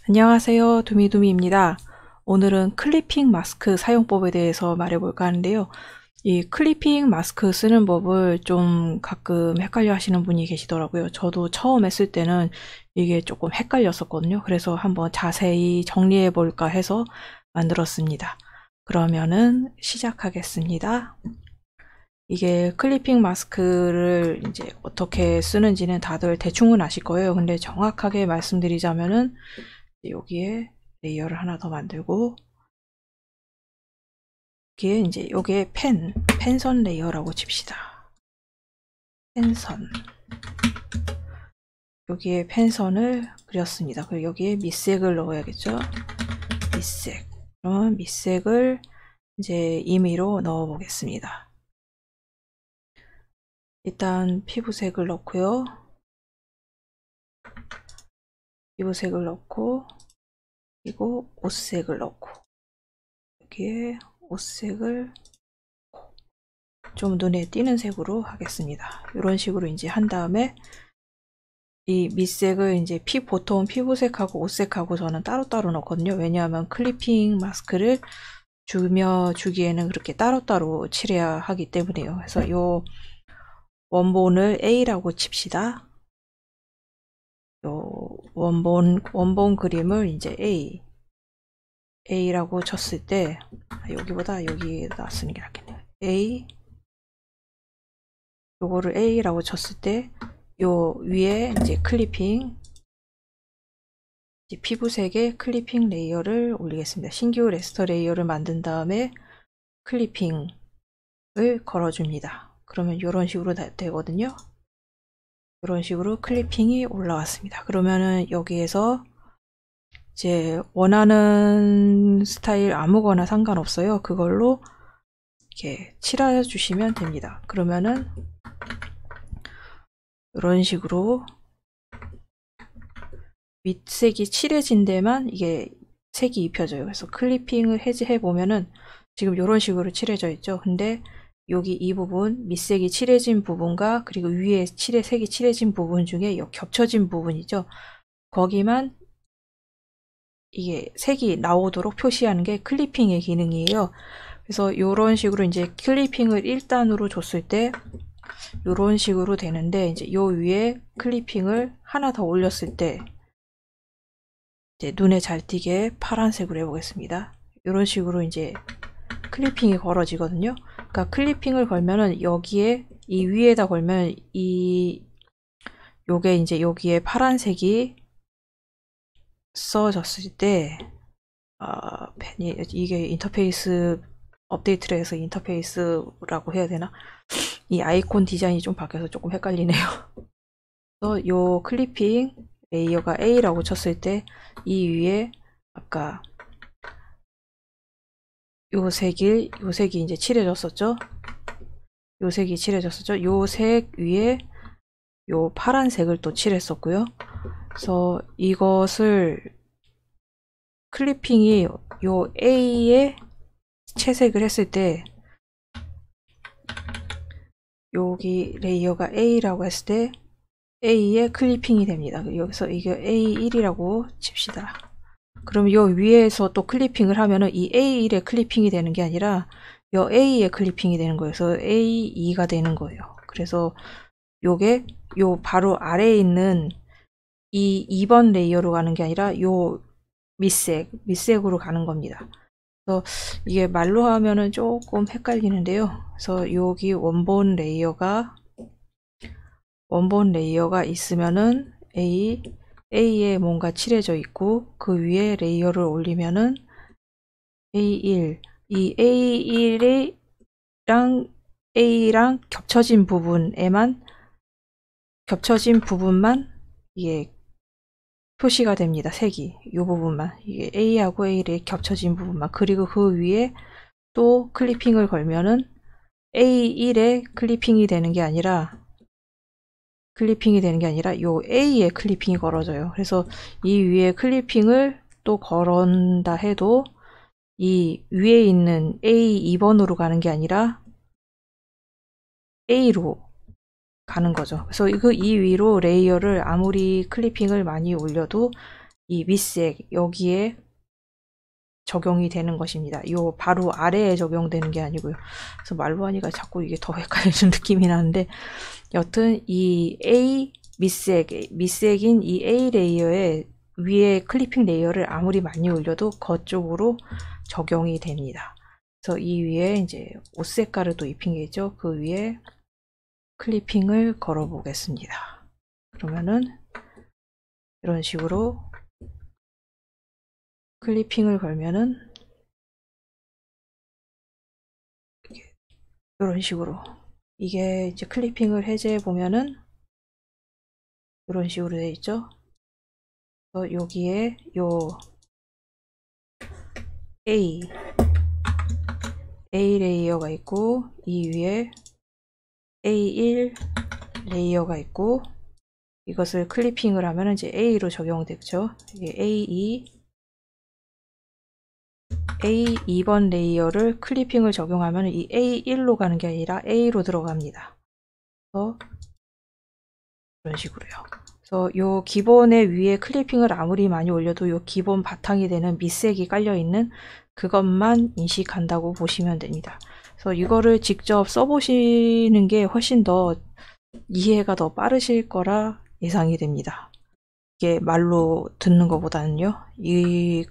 안녕하세요. 두미두미입니다. 오늘은 클리핑 마스크 사용법에 대해서 말해볼까 하는데요. 이 클리핑 마스크 쓰는 법을 좀 가끔 헷갈려 하시는 분이 계시더라고요. 저도 처음 했을 때는 이게 조금 헷갈렸었거든요. 그래서 한번 자세히 정리해 볼까 해서 만들었습니다. 그러면은 시작하겠습니다. 이게 클리핑 마스크를 이제 어떻게 쓰는지는 다들 대충은 아실 거예요. 근데 정확하게 말씀드리자면은 여기에 레이어를 하나 더 만들고 여기에 이제 여기에 펜선 레이어라고 칩시다. 펜선. 여기에 펜선을 그렸습니다. 그리고 여기에 밑색을 넣어야겠죠. 밑색. 그러면 밑색을 이제 임의로 넣어 보겠습니다. 일단 피부색을 넣고요. 피부색을 넣고 그리고 옷색을 넣고 여기에 옷색을 좀 눈에 띄는 색으로 하겠습니다. 이런 식으로 이제 한 다음에 이 밑색을 이제 보통 피부색하고 옷색하고 저는 따로따로 넣거든요. 왜냐하면 클리핑 마스크를 주기에는 그렇게 따로따로 칠해야 하기 때문에요. 그래서 요 원본을 A라고 칩시다. 요 원본 그림을 이제 A라고 쳤을 때, 여기보다 여기에다 쓰는 게 낫겠네요. 요거를 A라고 쳤을 때, 요 위에 이제 클리핑, 피부색에 클리핑 레이어를 올리겠습니다. 신규 레스터 레이어를 만든 다음에 클리핑을 걸어줍니다. 그러면 이런 식으로 되거든요. 이런 식으로 클리핑이 올라왔습니다. 그러면은 여기에서 이제 원하는 스타일 아무거나 상관없어요. 그걸로 이렇게 칠해 주시면 됩니다. 그러면은 이런 식으로 밑색이 칠해진 데만 이게 색이 입혀져요. 그래서 클리핑을 해제해 보면은 지금 이런 식으로 칠해져 있죠. 근데 여기 이 부분 밑색이 칠해진 부분과 그리고 위에 색이 칠해진 부분 중에 겹쳐진 부분이죠. 거기만 이게 색이 나오도록 표시하는 게 클리핑의 기능이에요. 그래서 이런 식으로 이제 클리핑을 1단으로 줬을 때 이런 식으로 되는데, 이제 요 위에 클리핑을 하나 더 올렸을 때 이제 눈에 잘 띄게 파란색으로 해보겠습니다. 이런 식으로 이제 클리핑이 걸어지거든요. 그러니까 클리핑을 걸면은 여기에 이 위에다 걸면 요게 이제 여기에 파란색이 써졌을 때 이게 인터페이스 업데이트를 해서 인터페이스라고 해야 되나? 이 아이콘 디자인이 좀 바뀌어서 조금 헷갈리네요. 그래서 요 클리핑 레이어가 A라고 쳤을 때 이 위에 아까 요 색이 이제 칠해졌었죠? 요 색이 칠해졌었죠? 요 색 위에 요 파란색을 또 칠했었고요. 그래서 이것을 클리핑이 요 A에 채색을 했을 때 여기 레이어가 A라고 했을 때 A에 클리핑이 됩니다. 여기서 이게 A1이라고 칩시다. 그럼 요 위에서 또 클리핑을 하면은 이 A1에 클리핑이 되는 게 아니라 요 A에 클리핑이 되는 거예요. 그래서 A2가 되는 거예요. 그래서 요게 요 바로 아래에 있는 이 2번 레이어로 가는 게 아니라 요 밑색으로 가는 겁니다. 그래서 이게 말로 하면은 조금 헷갈리는데요. 그래서 여기 원본 레이어가 있으면은 A에 뭔가 칠해져 있고 그 위에 레이어를 올리면은 A1, 이 A랑 겹쳐진 부분만 이게 표시가 됩니다. 색이 이 부분만, 이게 A하고 A의 appendix에 부분만. 그리고 그 위에 또 클리핑을 걸면은 A1에 클리핑이 되는 게 아니라 요 A에 클리핑이 걸어져요. 그래서 이 위에 클리핑을 또 걸은다 해도 이 위에 있는 A2번으로 가는 게 아니라 A로 가는 거죠. 그래서 이 위로 레이어를 아무리 클리핑을 많이 올려도 이 밑색 여기에 적용이 되는 것입니다. 요 바로 아래에 적용되는 게 아니고요. 그래서 말로 하니까 자꾸 이게 더 헷갈리는 느낌이 나는데, 여튼 이 A 밑색인 이 A 레이어에 위에 클리핑 레이어를 아무리 많이 올려도 그쪽으로 적용이 됩니다. 그래서 이 위에 이제 옷 색깔을 또 입힌 게 있죠. 그 위에 클리핑을 걸어 보겠습니다. 그러면은 이런 식으로 클리핑을 걸면은 이런 식으로, 이게 이제 클리핑을 해제해 보면은 이런 식으로 돼 있죠. 여기에 요 A 레이어가 있고, 이 위에 A1 레이어가 있고, 이것을 클리핑을 하면 이제 A로 적용되죠. 이게 A2번 레이어를 클리핑을 적용하면 이 A1로 가는 게 아니라 A로 들어갑니다. 그래서 이런 식으로요. 그래서 요 기본의 위에 클리핑을 아무리 많이 올려도 요 기본 바탕이 되는 밑색이 깔려 있는 그것만 인식한다고 보시면 됩니다. 그래서 이거를 직접 써보시는 게 훨씬 더 이해가 더 빠르실 거라 예상이 됩니다. 이게 말로 듣는 것보다는요. 이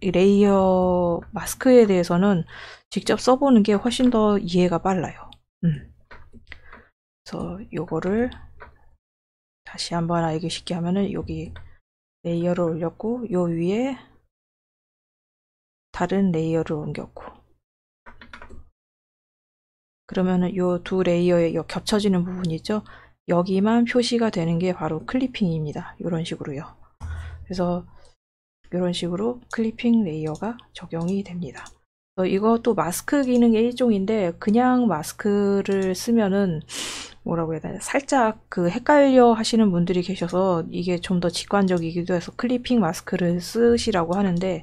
레이어 마스크에 대해서는 직접 써보는 게 훨씬 더 이해가 빨라요. 그래서 요거를 다시 한번 알기 쉽게 하면은, 여기 레이어를 올렸고 요 위에 다른 레이어를 옮겼고, 그러면은 요 두 레이어의 겹쳐지는 부분이 있죠. 여기만 표시가 되는 게 바로 클리핑입니다. 이런 식으로요. 그래서 이런 식으로 클리핑 레이어가 적용이 됩니다. 이것도 마스크 기능의 일종인데, 그냥 마스크를 쓰면은 뭐라고 해야 되나, 살짝 그 헷갈려 하시는 분들이 계셔서 이게 좀 더 직관적이기도 해서 클리핑 마스크를 쓰시라고 하는데,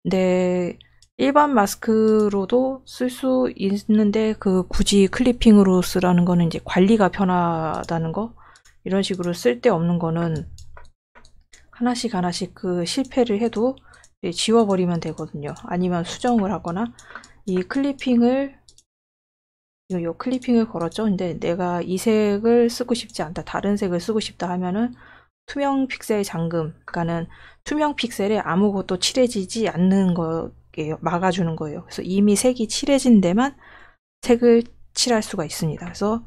근데 일반 마스크로도 쓸 수 있는데 그 굳이 클리핑으로 쓰라는 거는 이제 관리가 편하다는 거, 이런 식으로 쓸데없는 거는 하나씩 그 실패를 해도 지워버리면 되거든요. 아니면 수정을 하거나, 이 클리핑을 요 클리핑을 걸었죠. 근데 내가 이 색을 쓰고 싶지 않다, 다른 색을 쓰고 싶다 하면은 투명 픽셀 잠금, 그러니까는 투명 픽셀에 아무것도 칠해지지 않는 거예요. 막아주는 거예요. 그래서 이미 색이 칠해진 데만 색을 칠할 수가 있습니다. 그래서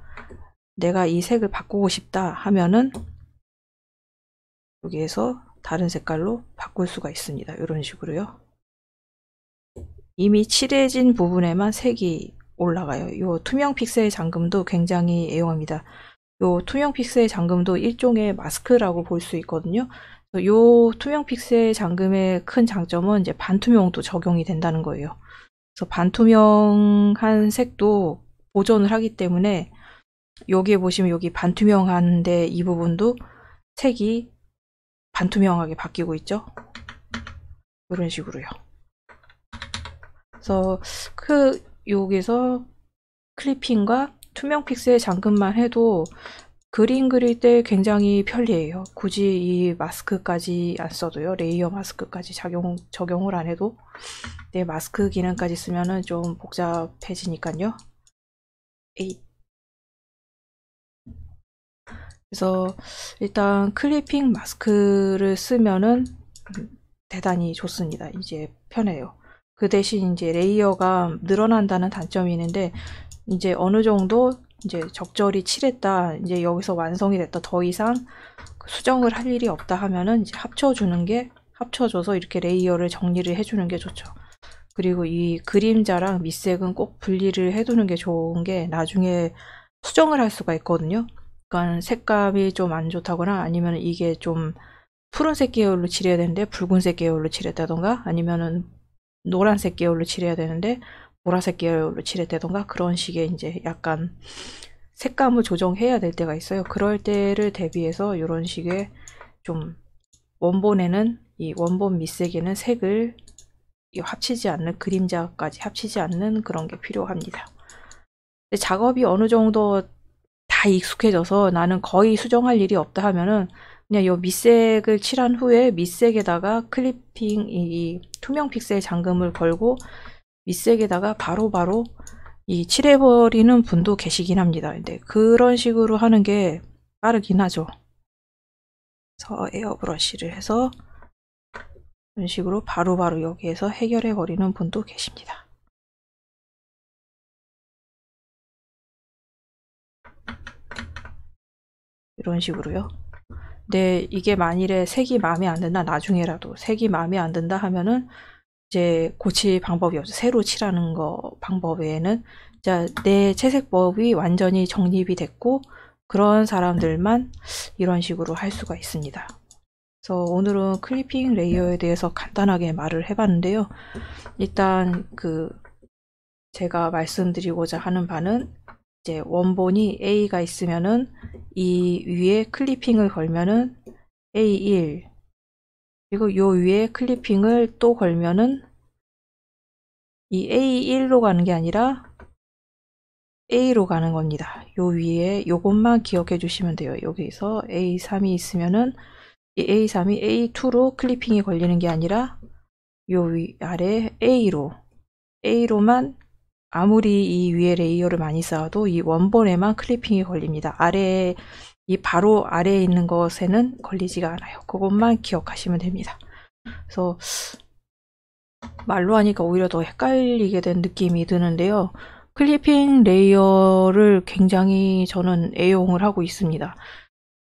내가 이 색을 바꾸고 싶다 하면은 여기에서 다른 색깔로 바꿀 수가 있습니다. 이런 식으로요. 이미 칠해진 부분에만 색이 올라가요. 요 투명 픽셀 잠금도 굉장히 애용합니다. 요 투명 픽셀 잠금도 일종의 마스크라고 볼 수 있거든요. 요 투명 픽셀 잠금의 큰 장점은 이제 반투명도 적용이 된다는 거예요. 그래서 반투명한 색도 보존을 하기 때문에, 여기에 보시면 여기 반투명한데 이 부분도 색이 반투명하게 바뀌고 있죠. 이런 식으로요. 그래서 여기서 클리핑과 투명 픽셀 잠금만 해도 그림 그릴 때 굉장히 편리해요. 굳이 이 마스크까지 안 써도요. 레이어 마스크까지 적용을 안 해도, 내 마스크 기능까지 쓰면은 좀 복잡해지니까요. 그래서 일단 클리핑 마스크를 쓰면은 대단히 좋습니다. 이제 편해요. 그 대신 이제 레이어가 늘어난다는 단점이 있는데, 이제 어느 정도 이제 적절히 칠했다, 이제 여기서 완성이 됐다, 더 이상 수정을 할 일이 없다 하면은 이제 합쳐줘서 이렇게 레이어를 정리를 해주는 게 좋죠. 그리고 이 그림자랑 밑색은 꼭 분리를 해두는 게 좋은 게, 나중에 수정을 할 수가 있거든요. 그러니까 색감이 좀 안 좋다거나, 아니면 이게 좀 푸른색 계열로 칠해야 되는데 붉은색 계열로 칠했다던가, 아니면은 노란색 계열로 칠해야 되는데 보라색 계열로 칠했다던가, 그런 식의 이제 약간 색감을 조정해야 될 때가 있어요. 그럴 때를 대비해서 이런 식의 좀 이 원본 밑색에는 색을 합치지 않는, 그림자까지 합치지 않는 그런 게 필요합니다. 근데 작업이 어느 정도 다 익숙해져서 나는 거의 수정할 일이 없다 하면은 그냥 요 밑색을 칠한 후에 밑색에다가 클리핑, 이 투명 픽셀 잠금을 걸고 밑색에다가 바로바로 이 칠해버리는 분도 계시긴 합니다. 근데 그런 식으로 하는 게 빠르긴 하죠. 그래서 에어브러쉬를 해서 이런 식으로 바로바로 여기에서 해결해버리는 분도 계십니다. 이런 식으로요. 근데 이게 만일에 색이 마음에 안 든다, 나중에라도 색이 마음에 안 든다 하면은 이제 고칠 방법이 없죠. 새로 칠하는 거 방법 외에는. 자, 내 채색법이 완전히 정립이 됐고 그런 사람들만 이런 식으로 할 수가 있습니다. 그래서 오늘은 클리핑 레이어에 대해서 간단하게 말을 해봤는데요. 일단 제가 말씀드리고자 하는 바는 이제 원본이 A가 있으면은 이 위에 클리핑을 걸면은 A1, 그리고 요 위에 클리핑을 또 걸면은 이 A1로 가는 게 아니라 A로 가는 겁니다. 요 위에 요것만 기억해 주시면 돼요. 여기서 A3이 있으면은 이 A3이 A2로 클리핑이 걸리는 게 아니라 요 아래 A로만, 아무리 이 위에 레이어를 많이 쌓아도 이 원본에만 클리핑이 걸립니다. 이 바로 아래에 있는 것에는 걸리지가 않아요. 그것만 기억하시면 됩니다. 그래서 말로 하니까 오히려 더 헷갈리게 된 느낌이 드는데요. 클리핑 레이어를 굉장히 저는 애용을 하고 있습니다.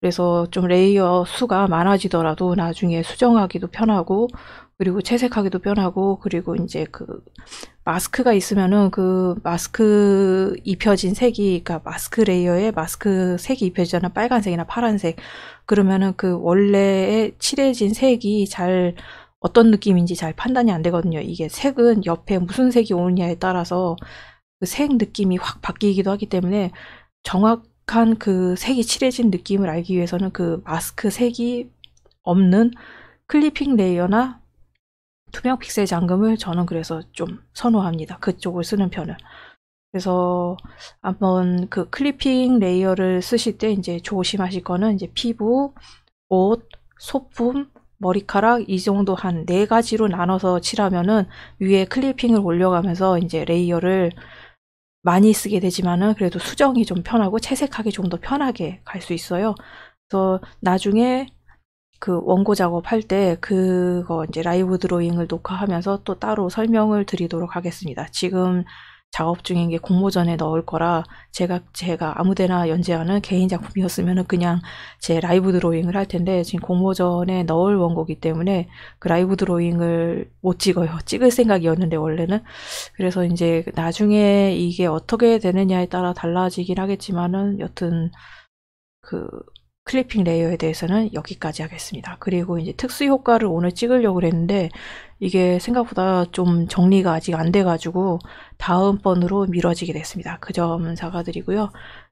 그래서 좀 레이어 수가 많아지더라도 나중에 수정하기도 편하고, 그리고 채색하기도 편하고, 그리고 이제 마스크가 있으면은 마스크 입혀진 색이, 그러니까 마스크 레이어에 마스크 색이 입혀지잖아. 빨간색이나 파란색. 그러면은 원래의 칠해진 색이 어떤 느낌인지 잘 판단이 안 되거든요. 이게 색은 옆에 무슨 색이 오느냐에 따라서 색 느낌이 확 바뀌기도 하기 때문에 정확한 색이 칠해진 느낌을 알기 위해서는 마스크 색이 없는 클리핑 레이어나 투명 픽셀 잠금을 저는 그래서 좀 선호합니다. 그쪽을 쓰는 편은. 그래서 한번 클리핑 레이어를 쓰실 때 이제 조심하실 거는 이제 피부, 옷, 소품, 머리카락 이 정도 한 4가지로 나눠서 칠하면은 위에 클리핑을 올려가면서 이제 레이어를 많이 쓰게 되지만은 그래도 수정이 좀 편하고 채색하기 좀 더 편하게 갈 수 있어요. 그래서 나중에 원고 작업할 때 그거 이제 라이브 드로잉을 녹화하면서 또 따로 설명을 드리도록 하겠습니다. 지금 작업 중인 게 공모전에 넣을 거라 제가 아무데나 연재하는 개인 작품이었으면은 그냥 제 라이브 드로잉을 할 텐데 지금 공모전에 넣을 원고기 때문에 라이브 드로잉을 못 찍어요. 찍을 생각이었는데 원래는. 그래서 이제 나중에 이게 어떻게 되느냐에 따라 달라지긴 하겠지만은 여튼 클리핑 레이어에 대해서는 여기까지 하겠습니다. 그리고 이제 특수 효과를 오늘 찍으려고 그랬는데 이게 생각보다 좀 정리가 아직 안 돼가지고 다음번으로 미뤄지게 됐습니다. 그 점은 사과드리고요.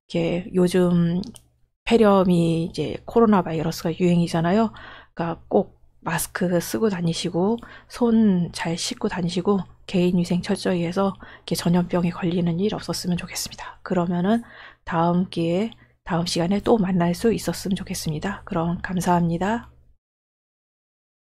이게 요즘 폐렴이 이제 코로나 바이러스가 유행이잖아요. 그러니까 꼭 마스크 쓰고 다니시고 손 잘 씻고 다니시고 개인위생 철저히 해서 이렇게 전염병에 걸리는 일 없었으면 좋겠습니다. 그러면은 다음 시간에 또 만날 수 있었으면 좋겠습니다. 그럼 감사합니다.